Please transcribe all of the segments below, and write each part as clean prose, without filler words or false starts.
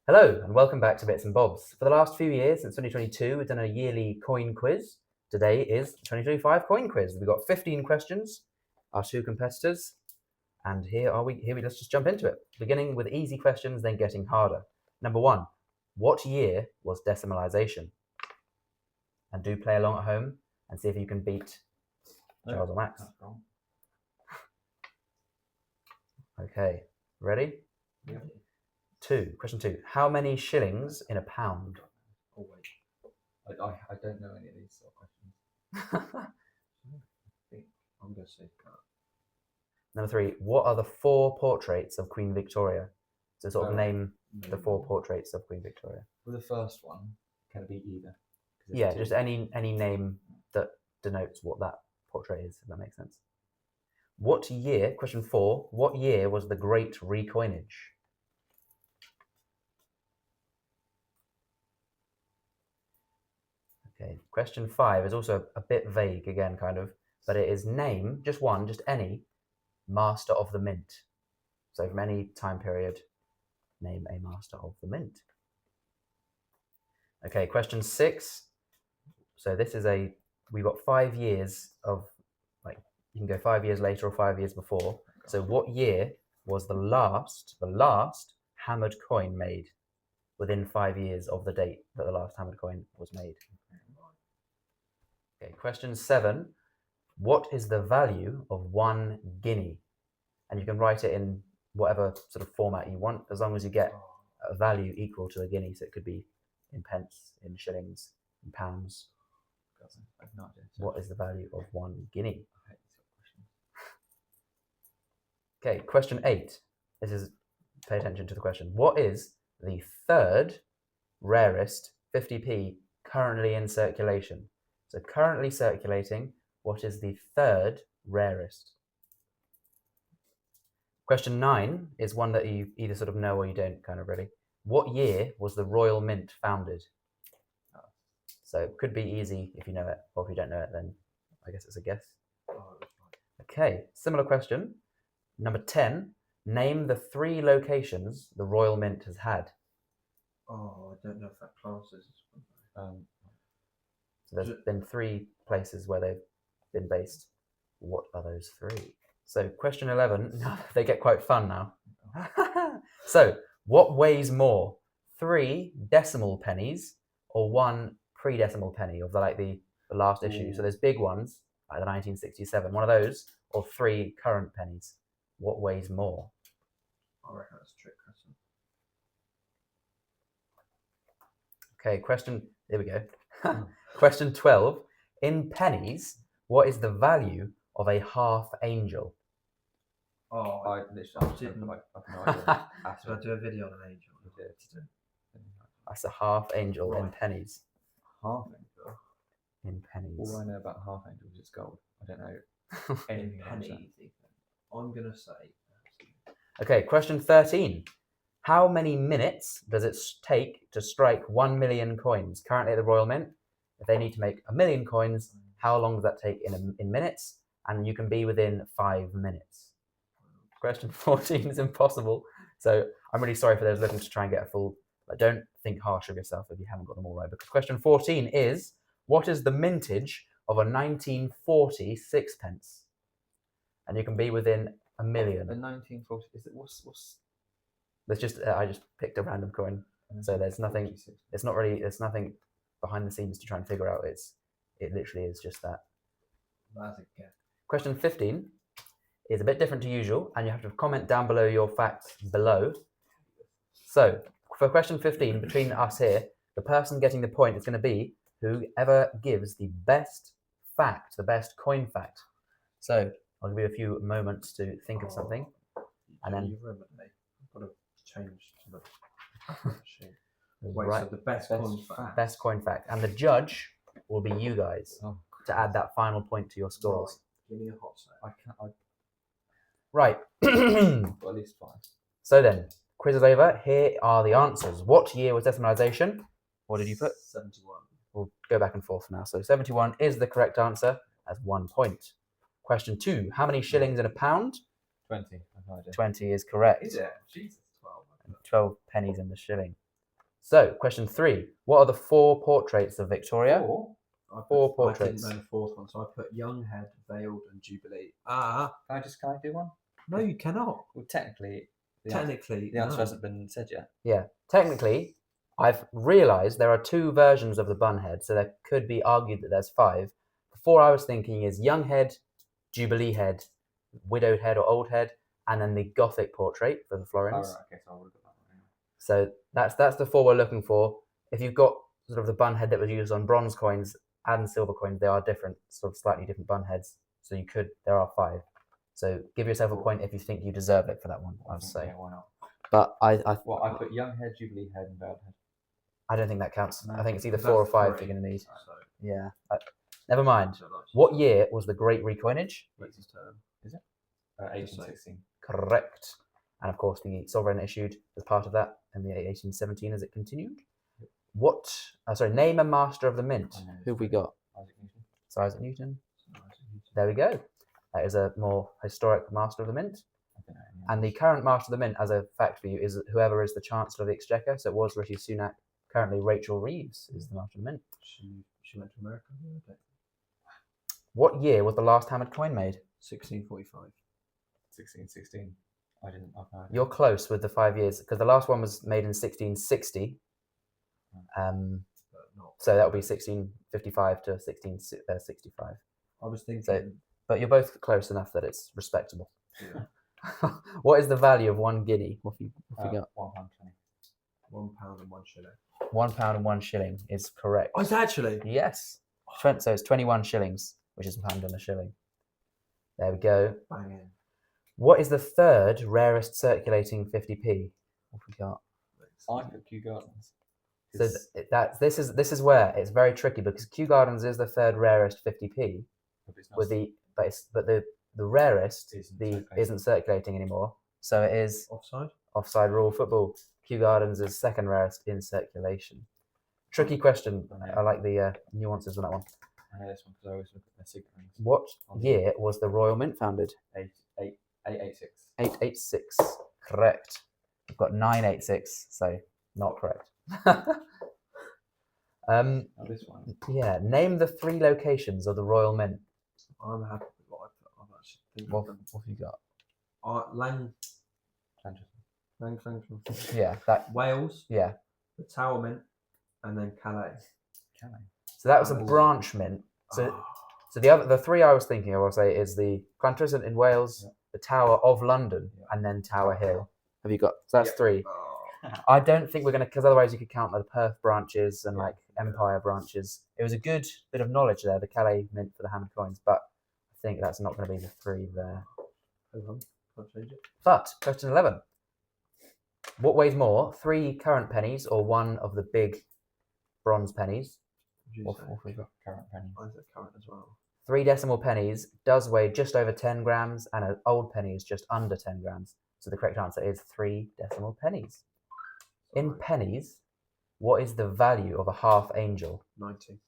Hello and welcome back to Bits and Bobs. For the last few years, since 2022, we've done a yearly coin quiz. Today is the 2025 coin quiz. We've got 15 questions, our two competitors, and let's just jump into it. Beginning with easy questions, then getting harder. Number one, what year was decimalization? And do play along at home and see if you can beat Charles or Max. Okay, ready? Yeah. Question two. How many shillings in a pound? Oh wait, I don't know any of these sort of questions. I'm going to say Number three. What are the 4 portraits of Queen Victoria? So sort of name the 4 portraits of Queen Victoria. For the first one, can it be either? Yeah, just any name that denotes what that portrait is, if that makes sense. What year? Question 4. What year was the Great Recoinage? Okay. Question 5 is also a bit vague again, kind of, but it is name just any master of the mint. So from any time period, name a master of the mint. Okay, question 6. So this is we've got 5 years of, like, you can go 5 years later or 5 years before. So what year was the last hammered coin made within 5 years of the date that the last hammered coin was made? Okay, question 7. What is the value of 1 guinea? And you can write it in whatever sort of format you want, as long as you get a value equal to a guinea. So it could be in pence, in shillings, in pounds. I've no idea. What is the value of 1 guinea? Okay, question 8. Pay attention to the question. What is the 3rd rarest 50p currently in circulation? So currently circulating, what is the 3rd rarest? Question 9 is one that you either sort of know or you don't, kind of, really. What year was the Royal Mint founded? So it could be easy if you know it, or if you don't know it, then I guess it's a guess. Okay, similar question. Number 10, name the 3 locations the Royal Mint has had. Oh, I don't know if that classes. So there's been 3 places where they've been based. What are those 3? So question 11, they get quite fun now. So what weighs more, 3 decimal pennies or 1 pre-decimal penny of the last issue? So there's big ones, like the 1967, one of those, or 3 current pennies. What weighs more? I reckon that's a trick question. Okay, here we go. Question 12. In pennies, what is the value of a half angel? Oh, I didn't. I've no idea. Should I do a video on an angel? That's a half angel in pennies. Half angel? In pennies. All I know about half angels is gold. I don't know anything about pennies. I'm going to say... Okay, question 13. How many minutes does it take to strike 1 million coins? Currently at the Royal Mint, if they need to make 1 million coins, how long does that take in minutes? And you can be within 5 minutes. Question 14 is impossible. So I'm really sorry for those looking to try and get a full... don't think harsh of yourself if you haven't got them all right. Because question 14 is, what is the mintage of a 1940 sixpence? And you can be within 1 million. The 1940, is it, what's... There's just, I just picked a random coin. So there's nothing, there's nothing behind the scenes to try and figure out. It literally is just that. That's a guess. Question 15 is a bit different to usual, and you have to comment down below your facts below. So for question 15, between us here, the person getting the point is going to be whoever gives the best fact, the best coin fact. So I'll give you a few moments to think of something, and then... You've remembered me. I've got to change the sheet. Wait, right. So the best coin fact. Best coin fact. And the judge will be you guys to add that final point to your scores. Right. Give me a hot set. Right. Well, at least 5. So then, quiz is over. Here are the answers. What year was decimalization? What did you put? 71. We'll go back and forth now. So 71 is the correct answer as 1 point. Question 2. How many shillings in a pound? 20. I've no idea. 20 is correct. Is it? Jesus, 12. And 12 pennies in the shilling. So, question 3. What are the 4 portraits of Victoria? Four. Four I didn't portraits. know the fourth one, so I put Young Head, Veiled, and Jubilee. Can I do one? No, you cannot. Well, technically, the Technically, the answer no. hasn't been said yet. Yeah. Technically, I've realised there are 2 versions of the bun head, so there could be argued that there's 5. The 4 I was thinking is young head, Jubilee head, widowed head or old head, and then the Gothic portrait for the Oh, Florins. right, okay, so I would have got that one anyway. So that's the 4 we're looking for. If you've got sort of the bun head that was used on bronze coins and silver coins, they are different, sort of slightly different bun heads. So there are 5. So give yourself a point if you think you deserve it for that one, I would say. Yeah, why not? But I I put young head, Jubilee head, and veiled head. I don't think that counts. No, I think it's either That's 4 or 5 three. you're going to need. So, Yeah. Never mind. What year was the Great Recoinage? Next turn. 1816. Correct. And of course, the sovereign issued as part of that in the 1817 as it continued. Name a master of the mint. I know. Who have we got? Isaac Newton. Sir Isaac Newton. There we go. That is a more historic master of the mint. I don't know any And the others. current master of the mint, as a fact for you, is whoever is the Chancellor of the Exchequer. So it was Rishi Sunak. Currently, Rachel Reeves is the master of the mint. She went to America. Okay. What year was the last hammered coin made? 1645. 1616. I didn't. I've no idea. You're close with the 5 years because the last one was made in 1660. But not. So that would be 1655 to 1665. I was thinking. So- But you're both close enough that it's respectable. Yeah. What is the value of 1 guinea? What have you got? £1.20. £1 and 1 shilling. £1 and 1 shilling is correct. Oh, it's actually. Yes. So it's 21 shillings, which is a pound and a shilling. There we go. Bang in. What is the 3rd rarest circulating 50p? What have we got? I put Kew Gardens. So this is where it's very tricky because Kew Gardens is the 3rd rarest 50p, with the rarest isn't circulating anymore. So it is Offside. offside rule football. Kew Gardens is 2nd rarest in circulation. Tricky question. I like the nuances on that one. I know this one because I always look at their secret rings. What year was the Royal Mint founded? 886. 886. Correct. We've got 986, so not correct. Oh, this one. Yeah. Name the 3 locations of the Royal Mint. I'm happy with what I put. I've actually think What have you got? Manchester. Yeah. That. Wales, Yeah. the Tower Mint, and then Calais. Calais. So that was a Oh. branch mint. So Ah, So the 3 I was thinking, I will say, is the Plantagenet in Wales, Yeah. the Tower of London, Yeah. and then Tower Hill. Have you got? So that's Yeah. 3. oh. I don't think we're gonna, because otherwise you could count the Perth branches and Yeah. like Empire branches. It was a good bit of knowledge there, the Calais mint for the hammered coins, but I think that's not going to be the 3 there. Hold on, can't change it. But question 11: what weighs more, 3 current pennies or 1 of the big bronze pennies? What'd you What say? have we got? Current penny. I said current as well. 3 decimal pennies does weigh just over 10 grams, and an old penny is just under 10 grams. So the correct answer is 3 decimal pennies. In Sorry. pennies, what is the value of a half angel? 90.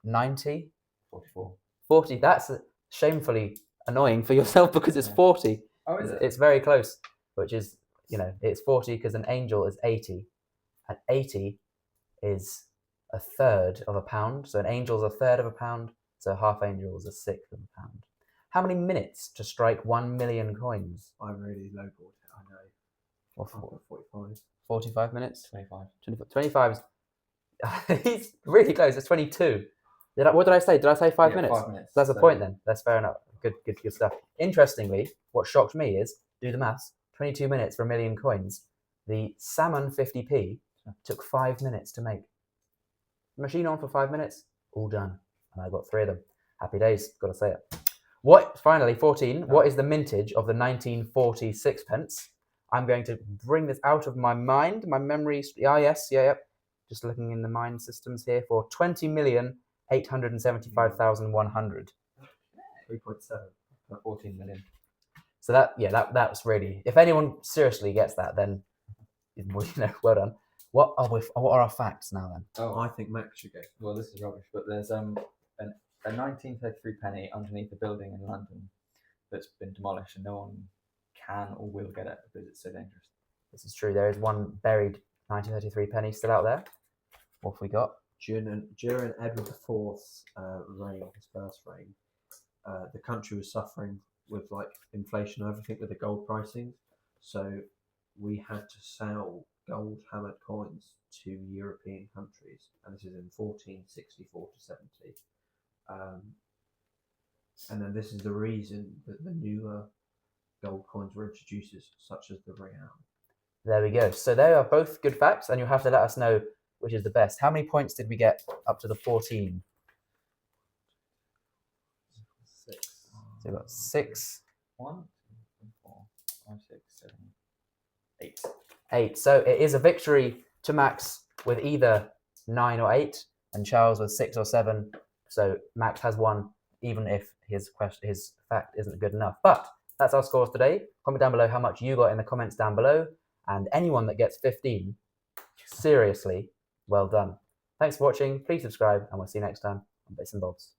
90? 44. 40? That's shamefully annoying for yourself because it's Yeah. 40. Oh, is it? It's very close, which is, it's 40 because an angel is 80. And 80 is a third of a pound. So an angel is a third of a pound. So a half angel is a sixth of a pound. How many minutes to strike 1 million coins? I really lowballed it, I know. Or I put 45. 45 minutes? 25. 25 is... He's really close. It's 22. What did I say? Did I say 5 Yeah, minutes? 5 minutes. That's the So- point then. That's fair enough. Good stuff. Interestingly, what shocked me is, do the maths, 22 minutes for 1 million coins. The salmon 50p took 5 minutes to make. Machine on for 5 minutes, all done. And I got 3 of them. Happy days, gotta say it. Finally, 14, what is the mintage of the 1940 sixpence? I'm going to bring this out of my mind, my memory. Yep. Just looking in the mind systems here for 20,875,100. 3.7. 14 million. So that's really, if anyone seriously gets that, then well done. What are our facts now then? Oh, I think Max should go. well, this is rubbish, but there's a 1933 penny underneath a building in London that's been demolished, and no one can or will get it because it's so dangerous. This is true. There is one buried 1933 penny still out there. What have we got? During Edward IV's reign, his first reign, the country was suffering with like inflation and everything with the gold pricing. So we had to sell gold hammered coins to European countries, and this is in 1464 to 70. And then this is the reason that the newer gold coins were introduced, such as the real. There we go. So they are both good facts, and you'll have to let us know which is the best. How many points did we get up to the 14? 6. So we've got 6, 1, 2, 3, 4, 5, 6, 7, 8. 8. So it is a victory to Max with either 9 or 8, and Charles with 6 or 7. So Max has won, even if his fact isn't good enough. But that's our scores today. Comment down below how much you got in the comments down below. And anyone that gets 15, seriously, well done. Thanks for watching. Please subscribe, and we'll see you next time on Bits and Bobs.